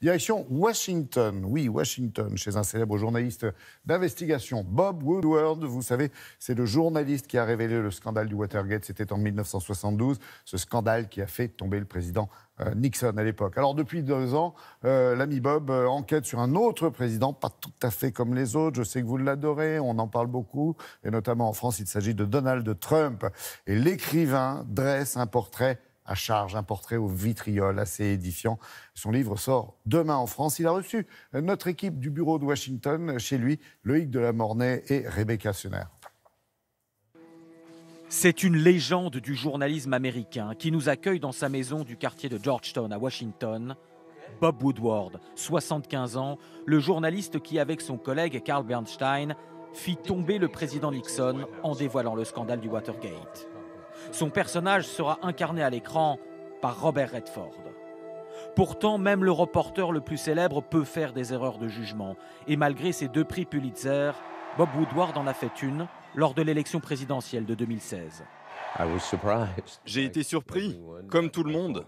Direction Washington, oui, Washington, chez un célèbre journaliste d'investigation, Bob Woodward. Vous savez, c'est le journaliste qui a révélé le scandale du Watergate. C'était en 1972, ce scandale qui a fait tomber le président Nixon à l'époque. Alors depuis 2 ans, l'ami Bob enquête sur un autre président, pas tout à fait comme les autres. Je sais que vous l'adorez, on en parle beaucoup, et notamment en France, il s'agit de Donald Trump. Et l'écrivain dresse un portrait à charge, un portrait au vitriol assez édifiant. Son livre sort demain en France. Il a reçu notre équipe du bureau de Washington chez lui, Loïc Delamornay et Rebecca Sunner. C'est une légende du journalisme américain qui nous accueille dans sa maison du quartier de Georgetown à Washington. Bob Woodward, 75 ans, le journaliste qui, avec son collègue Carl Bernstein, fit tomber le président Nixon en dévoilant le scandale du Watergate. Son personnage sera incarné à l'écran par Robert Redford. Pourtant, même le reporter le plus célèbre peut faire des erreurs de jugement. Et malgré ses 2 prix Pulitzer, Bob Woodward en a fait une lors de l'élection présidentielle de 2016. J'ai été surpris, comme tout le monde.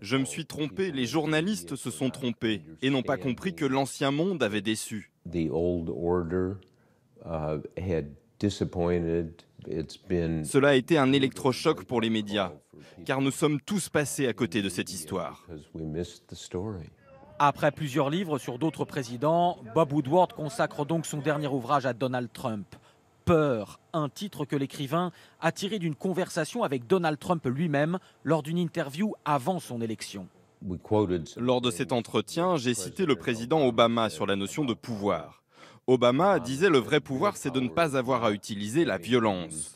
Je me suis trompé, les journalistes se sont trompés et n'ont pas compris que l'ancien monde avait déçu. Cela a été un électrochoc pour les médias, car nous sommes tous passés à côté de cette histoire. Après plusieurs livres sur d'autres présidents, Bob Woodward consacre donc son dernier ouvrage à Donald Trump. Peur, un titre que l'écrivain a tiré d'une conversation avec Donald Trump lui-même lors d'une interview avant son élection. Lors de cet entretien, j'ai cité le président Obama sur la notion de pouvoir. Obama disait le vrai pouvoir, c'est de ne pas avoir à utiliser la violence.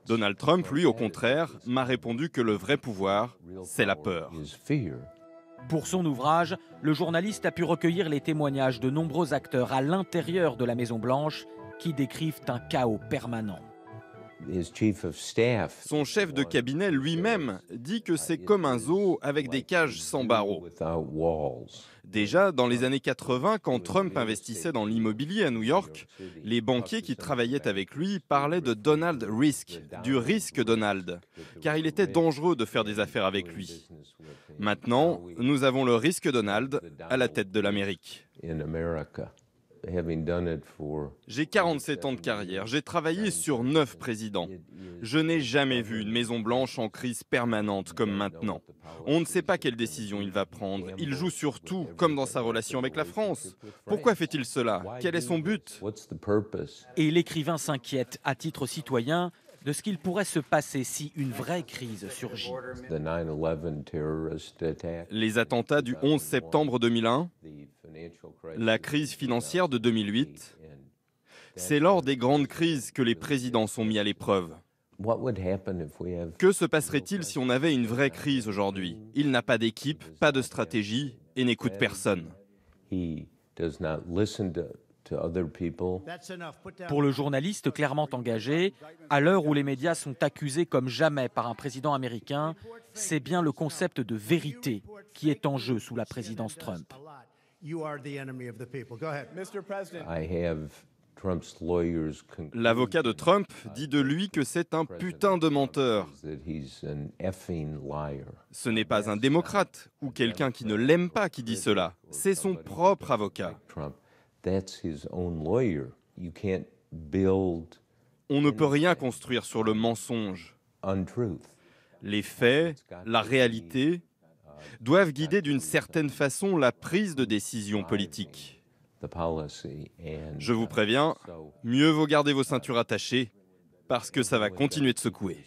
Donald Trump, lui, au contraire, m'a répondu que le vrai pouvoir, c'est la peur. Pour son ouvrage, le journaliste a pu recueillir les témoignages de nombreux acteurs à l'intérieur de la Maison-Blanche qui décrivent un chaos permanent. Son chef de cabinet lui-même dit que c'est comme un zoo avec des cages sans barreaux. Déjà, dans les années 80, quand Trump investissait dans l'immobilier à New York, les banquiers qui travaillaient avec lui parlaient de Donald Risk, du risque Donald, car il était dangereux de faire des affaires avec lui. Maintenant, nous avons le risque Donald à la tête de l'Amérique. J'ai 47 ans de carrière, j'ai travaillé sur 9 présidents. Je n'ai jamais vu une Maison-Blanche en crise permanente comme maintenant. On ne sait pas quelle décision il va prendre. Il joue sur tout, comme dans sa relation avec la France. Pourquoi fait-il cela? Quel est son but? Et l'écrivain s'inquiète, à titre citoyen, de ce qu'il pourrait se passer si une vraie crise surgit. Les attentats du 11 septembre 2001, la crise financière de 2008, c'est lors des grandes crises que les présidents sont mis à l'épreuve. Que se passerait-il si on avait une vraie crise aujourd'hui? Il n'a pas d'équipe, pas de stratégie et n'écoute personne. Pour le journaliste clairement engagé, à l'heure où les médias sont accusés comme jamais par un président américain, c'est bien le concept de vérité qui est en jeu sous la présidence Trump. L'avocat de Trump dit de lui que c'est un putain de menteur. Ce n'est pas un démocrate ou quelqu'un qui ne l'aime pas qui dit cela, c'est son propre avocat. On ne peut rien construire sur le mensonge. Les faits, la réalité, doivent guider d'une certaine façon la prise de décision politique. Je vous préviens, mieux vaut garder vos ceintures attachées parce que ça va continuer de secouer.